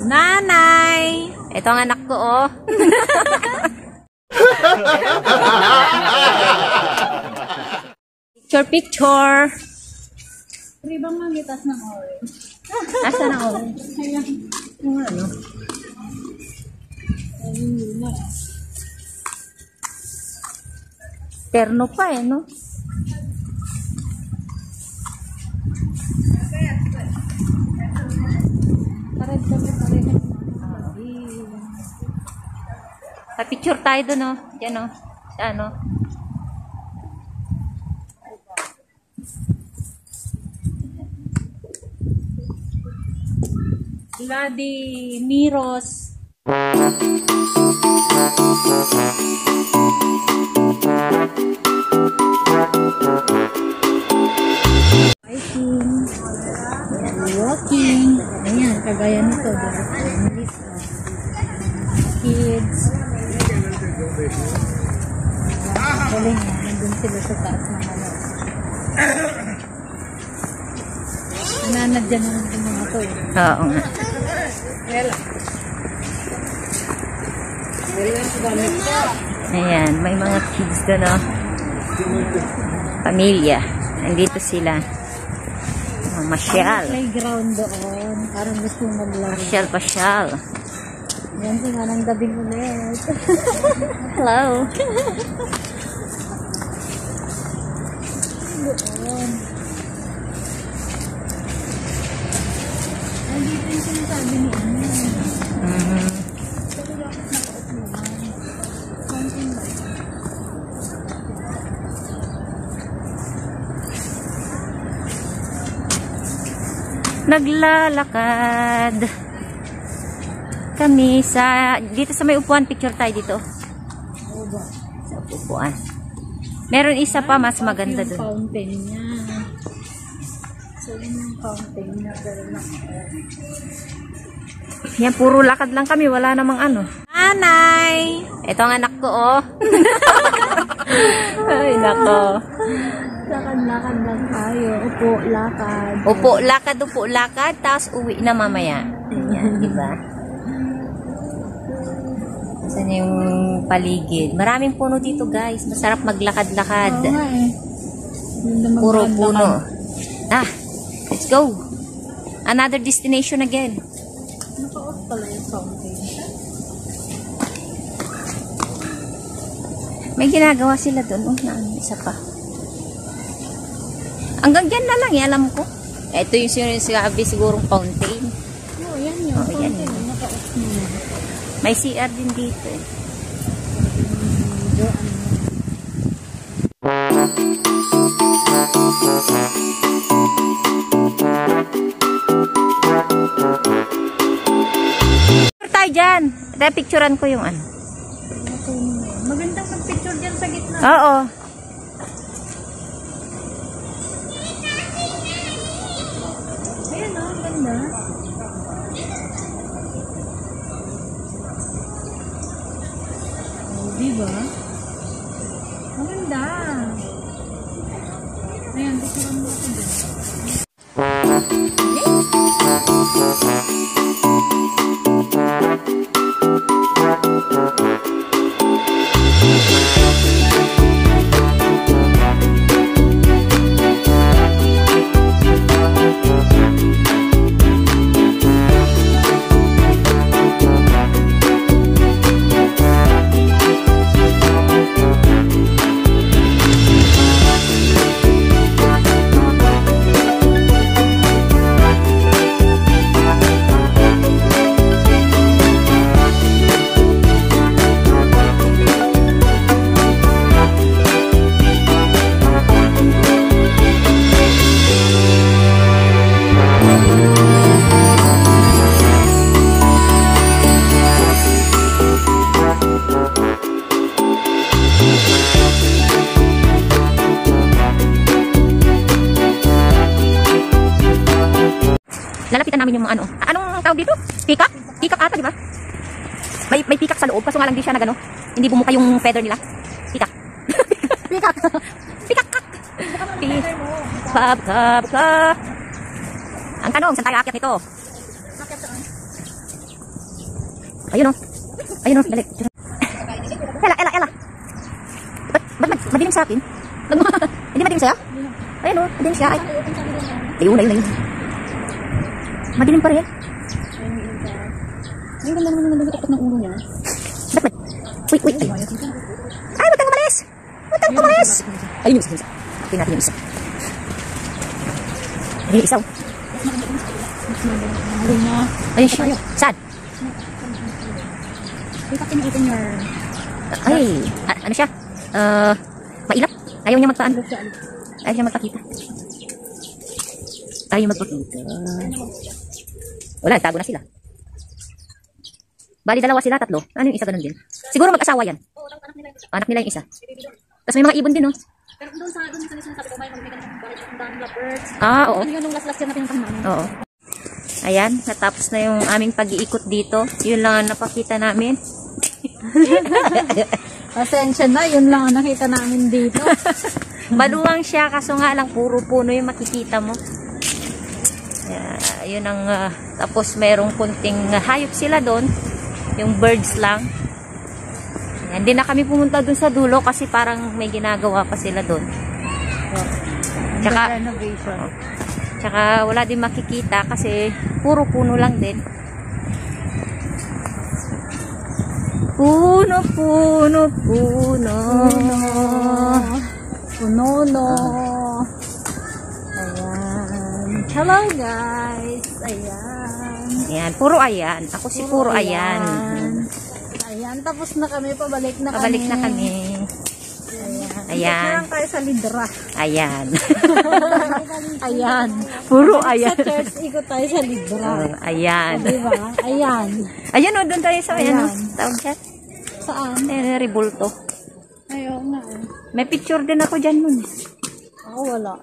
Nanay! Ito ang anak ko, oh. Picture. Pwede bang mangitas ng orange? Asa na orange? Ayan. Yung ano? Ayun na. Terno pa eh, no? Pared kami, pared. Pa-picture tayo doon, no? Yan, no? Ano? Vladimiros. Hiking. Walking. Ayan, kagaya nito. Families. Kids. Galing na. Nandun sila sa taas ng ano. Nananad dyan naman yung mga to eh. Oo nga. Ayan, may mga kids doon, no? Pamilya. Nandito sila. Masyal. Playground doon. Parang gusto maglaro. Pasyal. Yan si Manang Dabing ulit. Hello. Doon. Nandito yung sinasabi ni Ano. Naglalakad kami dito sa may upuan. Picture tayo dito sa upuan. Meron isa pa mas maganda yung dun. Fountain niya. So yun yung fountain niya. Yan, puro lakad lang kami, wala namang ano. Nanay! Ito ang anak ko, oh. Ay, nako. Lakad-lakad lang tayo. Upo, lakad. Upo, lakad, tapos uwi na mamaya. Yan, diba? Saan yung paligid? Maraming puno dito, guys. Masarap maglakad-lakad. Oo nga eh. Puro puno. Ah, let's go. Another destination again. Naka-off pala yung fountain. May ginagawa sila doon. Oh, isa pa. Hanggang dyan na lang, alam ko. Ito yung sinasabi sigurong fountain. Oo, yan yun. Oh, yan yun. Naka-off nila. May CR din dito eh. Picture tayo dyan. Picturean ko yung ano. Magandang mag-picture dyan sa gitna. Oo. Ayan o, ang ganda. Oh, diba? Ang ganda. Ayan, picturean mo ako dyan. Lalapitan namin yung mga ano. Anong tawag dito? Peacock? Peacock ata, di ba? May peacock sa loob. Kaso nga lang di siya nag ano. Hindi bumuka yung feather nila. Peacock. Peacock. Peacock. Peacock. Ang tanong, saan tayo aakyat nito? Ayun o. Ayun o, dali. Ella. Ba't madilim sa akin? Hindi madilim sa'yo? Ayun o, madilim siya. Ayun. Madilim pa rin. Ay, ganda naman yung nagtatok ng ulo niya. Ba't? Wait. Ay, wag kang umalis! Ayun yung isa. Tingnan natin yung isa. Ayun yung isa. Ayun siya. Saan? Open your... Ay, ano siya? Mailap. Ayaw niya magpaan. Ayaw niya magpakita. Wala, tago na sila. Bali, dalawa sila, tatlo. Ano yung isa ganun din? Siguro mag-asawa yan. Anak nila yung isa. Tapos may mga ibon din, no? Pero doon sa sinasabi ko, may birds. Oo. Ano yun nung last yan natin yung namin? Oo. Ayan, natapos na yung aming pag-iikot dito. Yun lang ang napakita namin. Pasensya na, yun lang ang nakita namin dito. Maluwang siya, kaso nga lang puro puno yung makikita mo. Yun ang, tapos merong kunting hayop sila doon. Yung birds lang. Hindi na kami pumunta doon sa dulo kasi parang may ginagawa pa sila doon. Tsaka, renovation. Tsaka wala din makikita kasi puro puno lang din. Puno. Ayan. Hello guys. Ayan, puro ayan. Ako si puro ayan. Ayan, tapos na kami. Pabalik na kami. Ayan. Picture tayo sa Lidra. Ayan. Ayan. Puro ayan. Sa church, ikot tayo sa Lidra. Ayan. Diba? Ayan. Ayan o, doon tayo sa ayan. Tawag siya. Saan? Rebulto. Ayaw nga. May picture din ako dyan nun. Ako wala.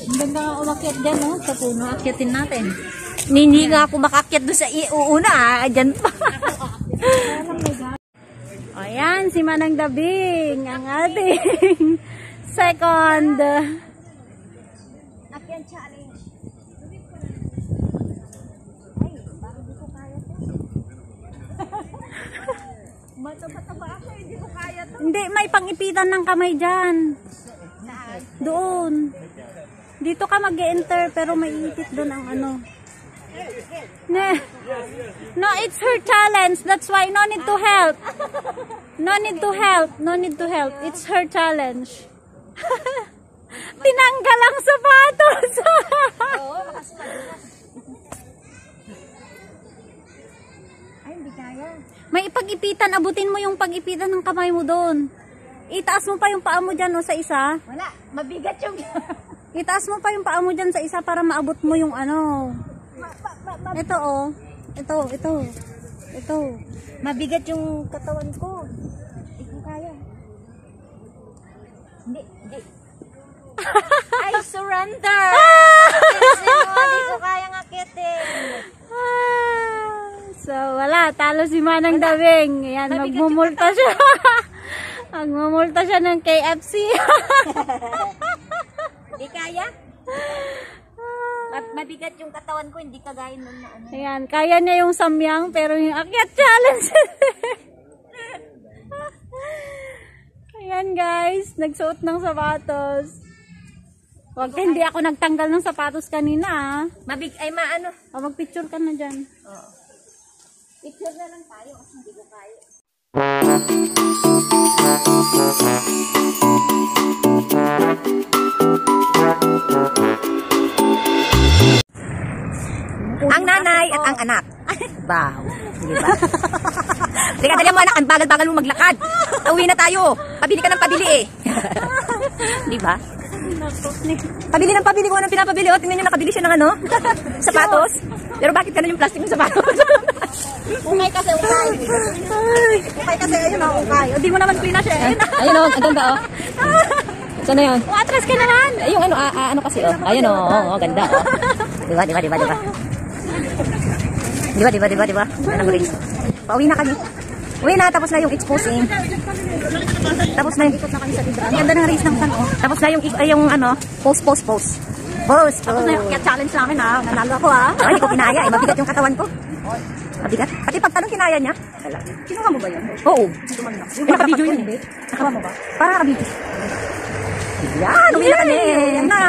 Ang ganda nga umakyat dyan, no? Sa puno. Akyatin natin. Hindi nga ako makakyat doon sa iuuna. Dyan pa. Ayan, si Manang Dabing. Ang ating second. Akyat challenge. Ay, bakit di ko kaya to? Mata-mata ako, hindi ko kaya to. Hindi, may pangipitan ng kamay dyan. Doon. Dito ka mag-enter pero may ipit doon ang ano. No, it's her challenge. That's why no need to help. No need to help. It's her challenge. Tinanggal ang sapatos. Ay, hindi kaya. May ipag-ipitan. Abutin mo yung pag-ipitan ng kamay mo doon. Itaas mo pa yung paa mo dyan, o, sa isa. Wala, mabigat yung... Itaas mo pa yung paa mo dyan sa isa para maabot mo yung ano. Ito, oh. Ito. Mabigat yung katawan ko. Hindi ko kaya. Hindi. I surrender. Kasi hindi ko kaya ngakitin. So, wala. Talo si Manang Dabing. Ayan, magmumulta siya. Magmumulta siya ng KFC. Hindi kaya? Mabigat yung katawan ko, hindi kagaya nun na ano. Ayan, kaya niya yung samyang, pero yung akyat challenge. Ayan guys, nagsuot ng sapatos. Wag ka, hindi ako nagtanggal ng sapatos kanina, ah. Maano? Magpicture ka na dyan. Oo. Picture na lang tayo kasi hindi ko kaya. Ang nanay at ang anak. Wow. Di ba? Teka, dali mo anak. Ang bagal-bagal mo maglakad. Uwi na tayo. Pabili ka ng pabili eh. Di ba? Pabili ng pabili kung anong pinapabili. O, tingnan nyo, nakabili siya ng ano? Sapatos. Pero bakit ganun yung plastic ng sapatos? Ukay kasi, ukay. Ukay kasi, ayun o, ukay. O, di mo naman clean na siya. Ayun o, ang ganda o. Saan na yun? O, atras ka naman. Yung ano, ano kasi o. Ayun o, ganda o. Diba? Diba? Anong race? Pauwi na kami. Uwi na, tapos na yung exposing. Tapos na yung... Ikot na kami sa Lidra. Ang ganda ng race ng pan, oh. Tapos na yung ano, post. Pose, Tapos na yung challenge namin ha. Nanalo ako ha. Hindi ko kinaya eh. Mabigat yung katawan ko. Mabigat. Pati pagtanong kinaya niya. Kinuha mo ba yun? Oo. Yung naka-video yun eh. Nakawa mo ba? Para naka-video. Yan, uwi na kami. Yan na.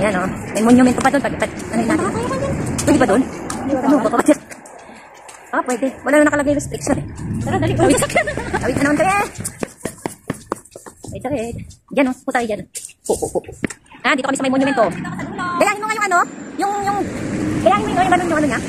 Yan o. May monument pa doon. Ano yun natin? Pwede ba doon? Ano ba? Pwede. Wala na nakalagay restriction eh. Tara, dali. Uwi sa akin. Awit na naman kami. Wait. Diyan o. Puta tayo dyan. Po. Dito kami sa may monument o. Gayahin mo nga yung ano? Gayahin mo yung ano niya.